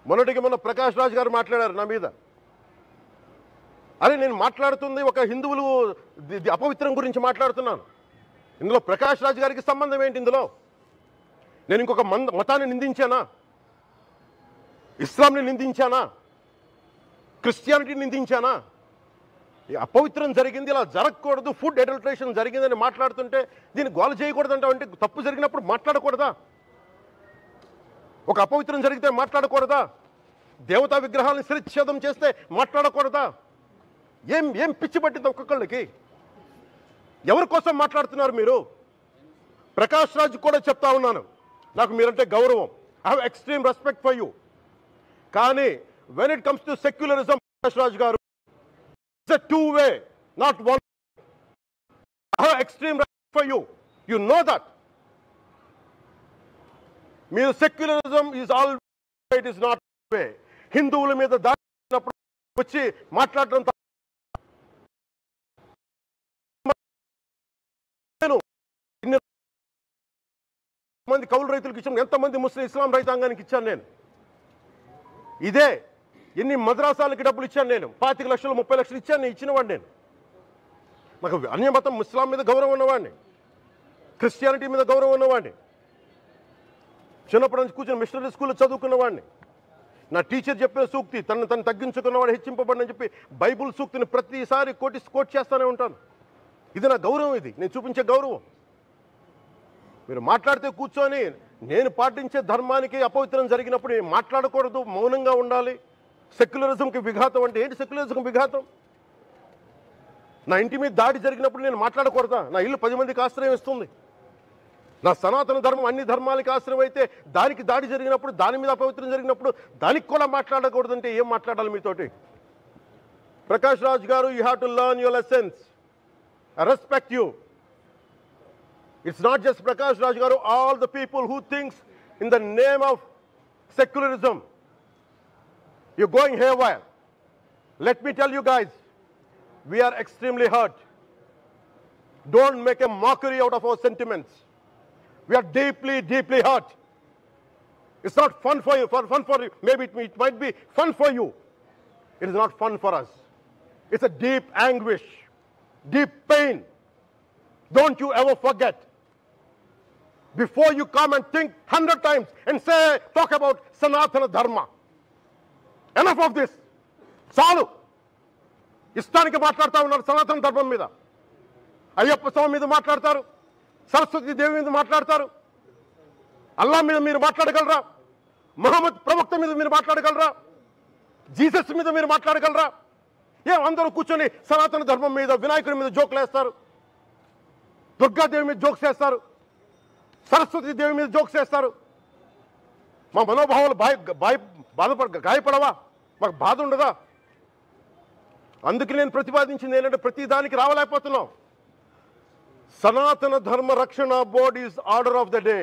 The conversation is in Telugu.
మొన్నటికి మొన్న ప్రకాష్ రాజ్ గారు మాట్లాడారు నా మీద. అరే నేను మాట్లాడుతుంది ఒక హిందువులు అపవిత్రం గురించి మాట్లాడుతున్నాను. ఇందులో ప్రకాష్ రాజ్ గారికి సంబంధం ఏంటి? ఇందులో నేను ఇంకొక మతాన్ని నిందించానా? ఇస్లాంని నిందించానా? క్రిస్టియానిటీని నిందించానా? అపవిత్రం జరిగింది, ఇలా జరగకూడదు, ఫుడ్ అడల్టరేషన్ జరిగిందని మాట్లాడుతుంటే దీన్ని గోల చేయకూడదంటే అంటే తప్పు జరిగినప్పుడు మాట్లాడకూడదా? ఒక అపవిత్రం జరిగితే మాట్లాడకూడదా? దేవతా విగ్రహాలను శిరచ్ఛేదం చేస్తే మాట్లాడకూడదా? ఏం ఏం పిచ్చి పట్టింది ఒక్కొక్కళ్ళకి? ఎవరి కోసం మాట్లాడుతున్నారు మీరు? ప్రకాష్ రాజ్ కూడా చెప్తా ఉన్నాను, నాకు మీరంటే గౌరవం, I have extreme respect for you. కానీ when it comes to secularism, Prakash Raj garu, it's a two way, not one. I have extreme respect for you, you know that. మీరు secularism is all, it is not way. హిందువుల మీద దాడినప్పుడు వచ్చి మాట్లాడడం మంది కౌలు రైతులకు ఇచ్చాను, ఎంతమంది ముస్లిం ఇస్లాం రైతాంగానికి ఇచ్చాను నేను. ఇదే ఎన్ని మద్రాసాలకి డబ్బులు ఇచ్చాను నేను, 25 లక్షలు 30 లక్షలు ఇచ్చాను, నేను ఇచ్చినవాడిని. నేను నాకు అన్య మతం ఇస్లాం మీద గౌరవం ఉన్నవాడిని, క్రిస్టియానిటీ మీద గౌరవం ఉన్నవాడిని, చిన్నప్పటి నుంచి కూర్చొని మిషనరీ స్కూల్లో చదువుకున్నవాడిని. నా టీచర్ చెప్పిన సూక్తి, తను తగ్గించుకున్నవాడు హెచ్చింపబడని చెప్పి బైబుల్ సూక్తిని ప్రతిసారి కోట్ చేస్తూనే ఉంటాను. ఇది నా గౌరవం, ఇది నేను చూపించే గౌరవం. మీరు మాట్లాడితే కూర్చొని నేను పాటించే ధర్మానికి అపవిత్రం జరిగినప్పుడు నేను మాట్లాడకూడదు, మౌనంగా ఉండాలి. సెక్యులరిజంకి విఘాతం అంటే ఏంటి? సెక్యులరిజంకి విఘాతం? నా ఇంటి మీద దాడి జరిగినప్పుడు నేను మాట్లాడకూడదా? నా ఇల్లు 10 మందికి ఆశ్రయం ఇస్తుంది. నా సనాతన ధర్మం అన్ని ధర్మాలకి ఆశ్రయం అయితే దానికి దాడి జరిగినప్పుడు, దాని మీద అపవిత్రం జరిగినప్పుడు దానికి కూడా మాట్లాడకూడదంటే ఏం మాట్లాడాలి మీతోటి? ప్రకాష్ రాజ్ గారు, you have to learn your lessons. I respect you. It's not just Prakash Raj Garu, all the people who thinks in the name of secularism, you're going haywire. Let me tell you guys, we are extremely hurt. Don't make a mockery out of our sentiments. We are deeply, deeply hurt. It's not fun for you, fun for you. Maybe it might be fun for you. It is not fun for us. It's a deep anguish, deep pain. Don't you ever forget. Before you come and think 100 times and say, talk about Sanatana Dharma. Enough of this. చాలు. ఇష్టానికి మాట్లాడుతూ ఉన్నారు సనాతన ధర్మం మీద. అయ్యప్ప స్వామి మీద మాట్లాడతారు, సరస్వతి దేవి మీద మాట్లాడతారు. అల్లా మీద మీరు మాట్లాడగలరా? మహమ్మద్ ప్రవక్త మీద మీరు మాట్లాడగలరా? జీసస్ మీద మీరు మాట్లాడగలరా? అందరూ కూర్చొని సనాతన ధర్మం మీద, వినాయకుడి మీద జోకులు వేస్తారు, దుర్గాదేవి మీద జోక్స్ వేస్తారు, సరస్వతి దేవి మీద జోక్స్ వేస్తారు. మా మనోభావాలు గాయపడవా? మాకు బాధ ఉండదా? అందుకే నేను ప్రతిపాదించింది ఏంటంటే ప్రతి దానికి రావలేకపోతున్నాం. సనాతన ధర్మ రక్షణ board is order of the day.